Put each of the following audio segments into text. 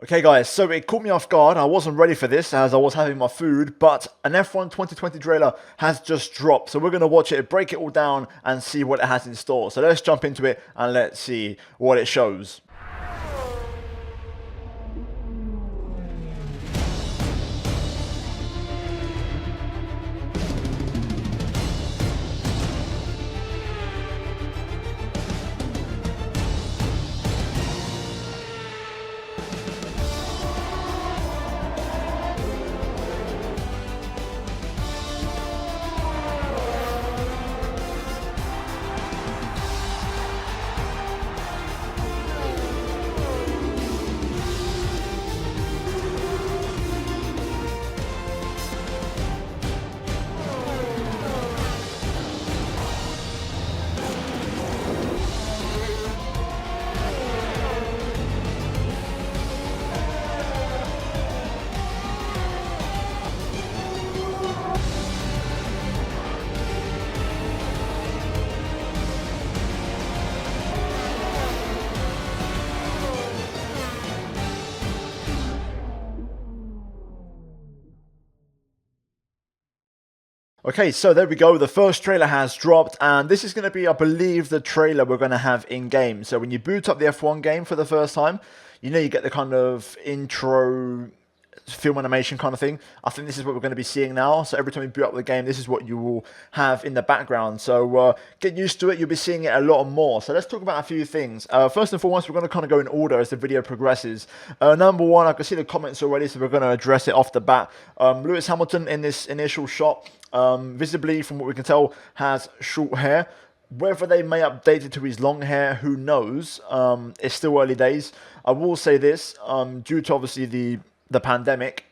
Okay guys, so it caught me off guard. I wasn't ready for this as I was having my food, but an F1 2020 trailer has just dropped. So we're going to watch it, break it all down and see what it has in store. So let's jump into it and let's see what it shows. Okay, so there we go. The first trailer has dropped, and this is going to be, I believe, the trailer we're going to have in-game. So when you boot up the F1 game for the first time, you get the kind of intro film animation kind of thing. I think this is what we're going to be seeing now. So every time you boot up the game, this is what you will have in the background. So get used to it. You'll be seeing it a lot more. So let's talk about a few things. First and foremost, we're going to kind of go in order as the video progresses. Number one, I can see the comments already, so we're going to address it off the bat. Lewis Hamilton in this initial shot, visibly, from what we can tell, has short hair. Whether they may update it to his long hair, who knows? It's still early days. I will say this, due to obviously the pandemic,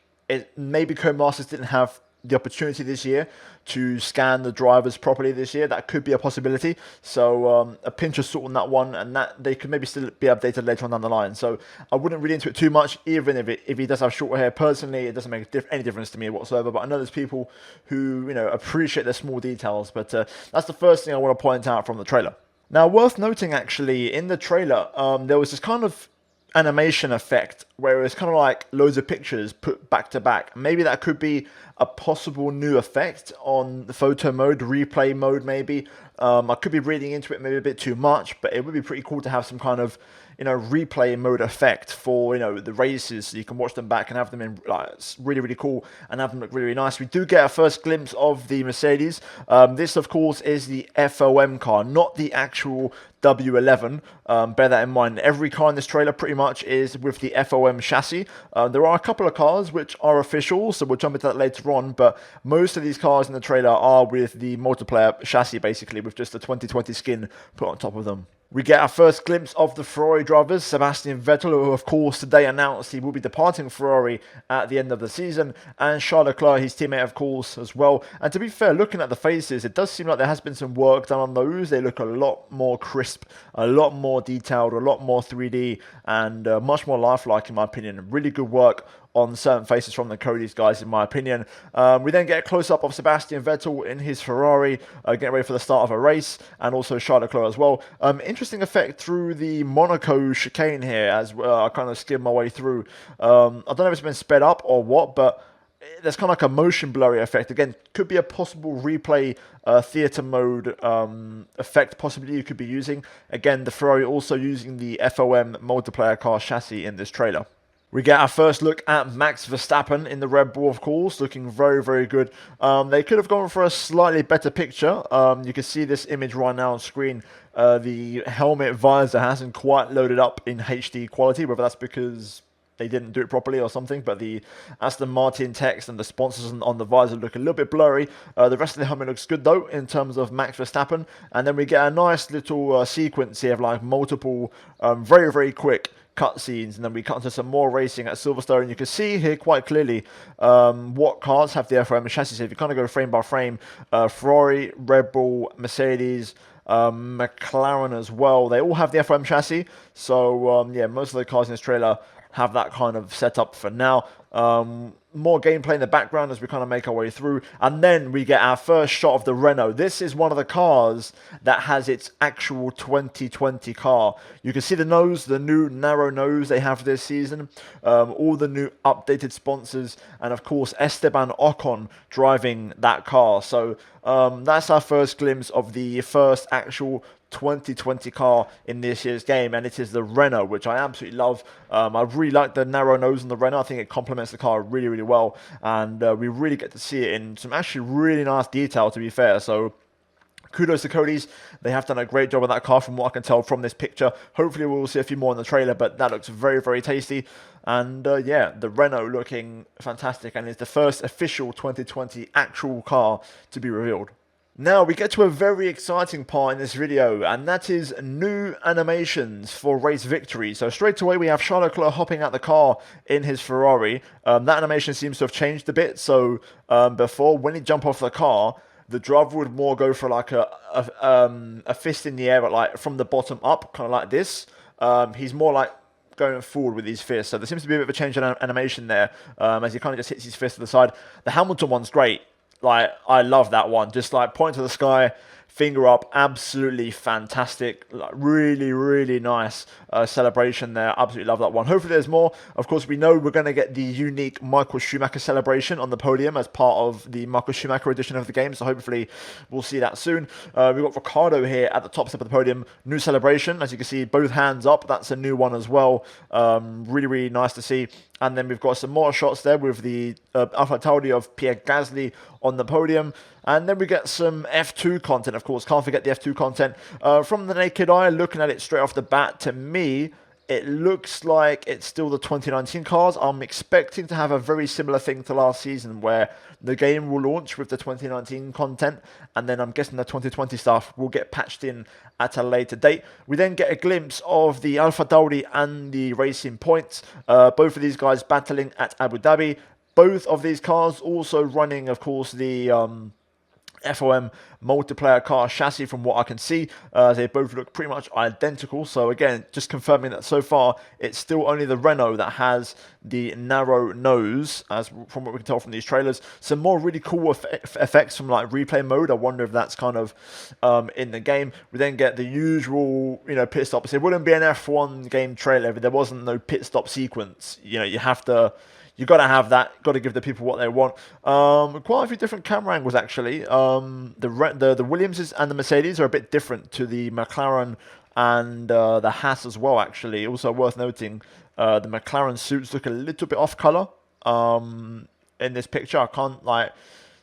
maybe co-masters didn't have the opportunity this year to scan the drivers properly this year. That could be a possibility. So a pinch of salt on that one, and that they could maybe still be updated later on down the line. So I wouldn't read into it too much, even if he does have short hair. Personally, it doesn't make any difference to me whatsoever. But I know there's people who appreciate the small details. But that's the first thing I want to point out from the trailer. Now, worth noting actually, in the trailer, there was this kind of animation effect where it's kind of like loads of pictures put back to back. Maybe that could be a possible new effect on the photo mode, replay mode maybe. I could be reading into it maybe a bit too much, but it would be pretty cool to have some kind of replay mode effect for the races, so you can watch them back and have them in it's really cool and have them look really nice. We do get a first glimpse of the Mercedes. This of course is the FOM car, not the actual W11. Bear that in mind. Every car in this trailer pretty much is with the FOM chassis. There are a couple of cars which are official, so we'll jump into that later on, but most of these cars in the trailer are with the multiplayer chassis, basically, with just the 2020 skin put on top of them. We get our first glimpse of the Ferrari drivers, Sebastian Vettel, who of course today announced he will be departing Ferrari at the end of the season, and Charles Leclerc, his teammate of course as well. And to be fair, looking at the faces, it does seem like there has been some work done on those. They look a lot more crisp, a lot more detailed, a lot more 3D, and much more lifelike in my opinion. Really good work on certain faces from the Cody's guys, in my opinion. We then get a close-up of Sebastian Vettel in his Ferrari, getting ready for the start of a race, and also Charles Leclerc as well. Interesting effect through the Monaco chicane here, as I kind of skimmed my way through. I don't know if it's been sped up or what, but there's kind of like a motion blurry effect. Again, could be a possible replay theatre mode effect possibly you could be using. Again, the Ferrari also using the FOM multiplayer car chassis in this trailer. We get our first look at Max Verstappen in the Red Bull, of course, looking very good. They could have gone for a slightly better picture. You can see this image right now on screen. The helmet visor hasn't quite loaded up in HD quality, whether that's because they didn't do it properly or something, but the Aston Martin text and the sponsors on the visor look a little bit blurry. The rest of the helmet looks good though in terms of Max Verstappen, and then we get a nice little sequence here of like multiple very quick cutscenes, and then we cut into some more racing at Silverstone. You can see here quite clearly what cars have the FOM chassis. So if you kind of go frame by frame, Ferrari, Red Bull, Mercedes, McLaren as well, they all have the FOM chassis. So yeah, most of the cars in this trailer have that kind of setup for now. more gameplay in the background as we kind of make our way through, and then we get our first shot of the Renault. This is one of the cars that has its actual 2020 car. You can see the nose, the new narrow nose they have this season, all the new updated sponsors, and of course Esteban Ocon driving that car. So that's our first glimpse of the first actual 2020 car in this year's game, and it is the Renault, which I absolutely love. I really like the narrow nose on the Renault. I think it complements the car really, really well, and we really get to see it in some actually really nice detail, to be fair. So kudos to Cody's. They have done a great job on that car from what I can tell from this picture. Hopefully we'll see a few more in the trailer, but that looks very, very tasty. And yeah, the Renault looking fantastic, and it's the first official 2020 actual car to be revealed. Now we get to a very exciting part in this video, and that is new animations for race victory. So straight away we have Charles Leclerc hopping out the car in his Ferrari. That animation seems to have changed a bit. So before, when he jumped off the car, the driver would more go for like a fist in the air, but like from the bottom up, kind of like this. He's more like going forward with his fists. So there seems to be a bit of a change in animation there, as he kind of just hits his fist to the side. The Hamilton one's great. Like, I love that one. Just like point to the sky, finger up, absolutely fantastic. Like, really, really nice celebration there. Absolutely love that one. Hopefully there's more. Of course, we know we're going to get the unique Michael Schumacher celebration on the podium as part of the Michael Schumacher edition of the game. So hopefully we'll see that soon. We've got Ricardo here at the top step of the podium. New celebration. As you can see, both hands up. That's a new one as well. Really, really nice to see. And then we've got some more shots there with the Alpha Tauri of Pierre Gasly on the podium. And then we get some F2 content, of course. Can't forget the F2 content. From the naked eye, looking at it straight off the bat, to me, it looks like it's still the 2019 cars. I'm expecting to have a very similar thing to last season, where the game will launch with the 2019 content, and then I'm guessing the 2020 stuff will get patched in at a later date. We then get a glimpse of the Alpha Tauri and the Racing Points. Both of these guys battling at Abu Dhabi. Both of these cars also running, of course, the FOM multiplayer car chassis from what I can see. They both look pretty much identical. So again, just confirming that so far it's still only the Renault that has the narrow nose, as from what we can tell from these trailers. Some more really cool effects from like replay mode. I wonder if that's kind of in the game. We then get the usual, pit stops. It wouldn't be an F1 game trailer if there wasn't no pit stop sequence. You got to have that. Got to give the people what they want. Quite a few different camera angles, actually. The Williamses and the Mercedes are a bit different to the McLaren and the Haas as well, actually. Also worth noting, the McLaren suits look a little bit off color in this picture. I can't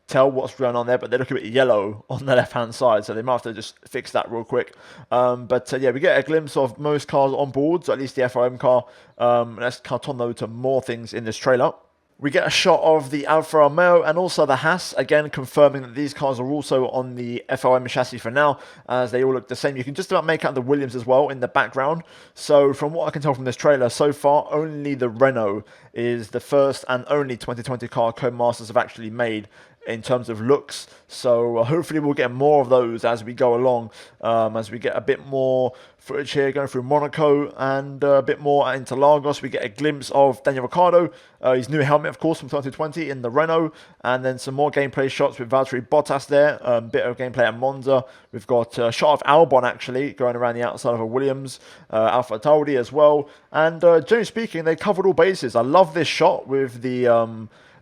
tell what's going on there, but they look a bit yellow on the left-hand side, so they might have to just fix that real quick. But yeah, we get a glimpse of most cars on board, so at least the FOM car. Let's cut on though to more things in this trailer. We get a shot of the Alfa Romeo and also the Haas, again confirming that these cars are also on the FOM chassis for now, as they all look the same. You can just about make out the Williams as well in the background. So from what I can tell from this trailer, so far only the Renault is the first and only 2020 car Codemasters have actually made in terms of looks. So hopefully we'll get more of those as we go along, as we get a bit more footage here going through Monaco and a bit more at Interlagos. We get a glimpse of Daniel Ricciardo, his new helmet, of course, from 2020 in the Renault, and then some more gameplay shots with Valtteri Bottas there, a bit of gameplay at Monza. We've got a shot of Albon actually going around the outside of a Williams, Alpha Tauri as well, and generally speaking, they covered all bases. I love this shot with the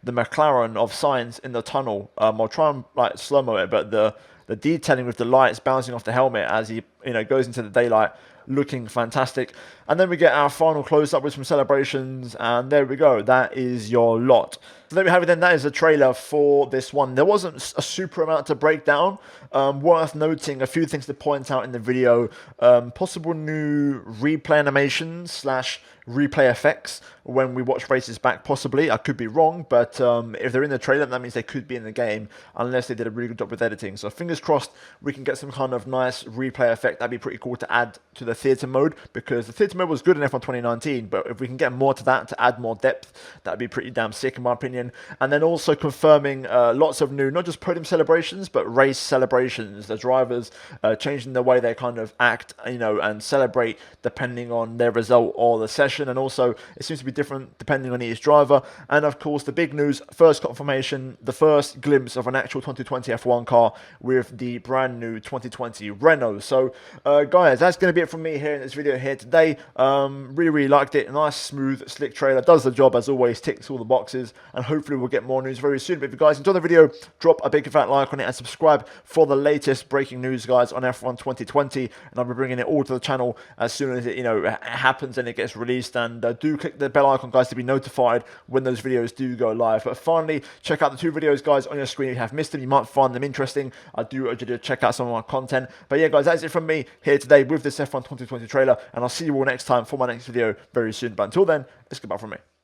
McLaren of Sainz in the tunnel. I'll try and slow-mo it, but the detailing with the lights bouncing off the helmet as he goes into the daylight, looking fantastic. And then we get our final close-up with some celebrations, and there we go. That is your lot. So there we have it then. That is a trailer for this one. There wasn't a super amount to break down. Worth noting, a few things to point out in the video. Possible new replay animations / replay effects when we watch races back, possibly. I could be wrong, but if they're in the trailer, that means they could be in the game, unless they did a really good job with editing. So fingers crossed we can get some kind of nice replay effect. That'd be pretty cool to add to the the theatre mode, because the theatre mode was good in F1 2019, but if we can get more to that to add more depth, that'd be pretty damn sick in my opinion. And then also confirming lots of new, not just podium celebrations, but race celebrations. The drivers changing the way they kind of act, you know, and celebrate depending on their result or the session. And also it seems to be different depending on each driver. And of course the big news, first confirmation, the first glimpse of an actual 2020 F1 car with the brand new 2020 Renault. So guys, that's going to be it from me here in this video here today. Really liked it. A nice, smooth, slick trailer. Does the job as always, ticks all the boxes, and hopefully we'll get more news very soon. But if you guys enjoyed the video, drop a big fat like on it and subscribe for the latest breaking news, guys, on F1 2020. And I'll be bringing it all to the channel as soon as it, you know, happens and it gets released. And do click the bell icon, guys, to be notified when those videos do go live. But finally, check out the 2 videos, guys, on your screen. If you have missed them, you might find them interesting. I do urge you to check out some of my content. But yeah, guys, that's it from me here today with this F1 2020 trailer, and I'll see you all next time for my next video very soon. But until then, it's goodbye from me.